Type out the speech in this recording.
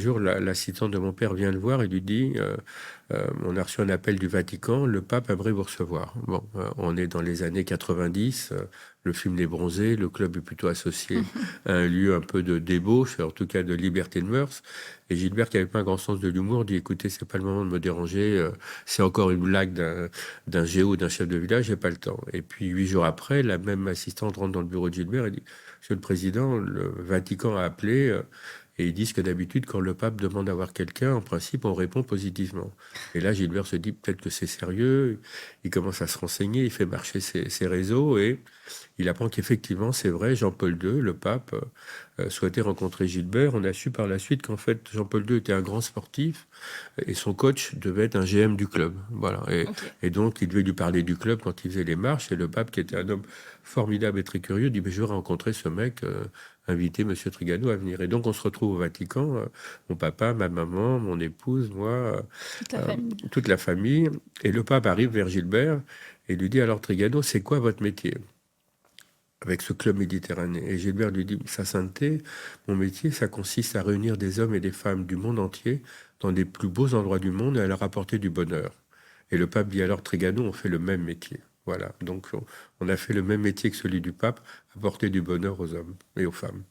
Un jour, l'assistante de mon père vient le voir et lui dit on a reçu un appel du Vatican, le pape aimerait vous recevoir. Bon, on est dans les années 90, le film Les Bronzés, le club est plutôt associé à un lieu un peu de débauche, en tout cas de liberté de mœurs. Et Gilbert, qui n'avait pas un grand sens de l'humour, dit écoutez, c'est pas le moment de me déranger, c'est encore une blague d'un géo, d'un chef de village, j'ai pas le temps. Et puis 8 jours après, la même assistante rentre dans le bureau de Gilbert et dit Monsieur le Président, le Vatican a appelé. Et ils disent que d'habitude, quand le pape demande à voir quelqu'un, en principe, on répond positivement. Et là, Gilbert se dit peut-être que c'est sérieux. Il commence à se renseigner, il fait marcher ses réseaux et il apprend qu'effectivement, c'est vrai, Jean-Paul II, le pape, souhaitait rencontrer Gilbert. On a su par la suite qu'en fait, Jean-Paul II était un grand sportif et son coach devait être un GM du club. Voilà. Ok. Et donc, il devait lui parler du club quand il faisait les marches. Et le pape, qui était un homme formidable et très curieux, dit mais je veux rencontrer ce mec. Inviter Monsieur Trigano à venir. Et donc, on se retrouve au Vatican, mon papa, ma maman, mon épouse, moi, Toute la famille. toute la famille. Et le pape arrive vers Gilbert et lui dit alors, Trigano, c'est quoi votre métier avec ce club méditerranéen? Et Gilbert lui dit Sa Sainteté, mon métier, ça consiste à réunir des hommes et des femmes du monde entier dans des plus beaux endroits du monde et à leur apporter du bonheur. Et le pape dit alors, Trigano, on fait le même métier. Voilà, donc on a fait le même métier que celui du pape, apporter du bonheur aux hommes et aux femmes.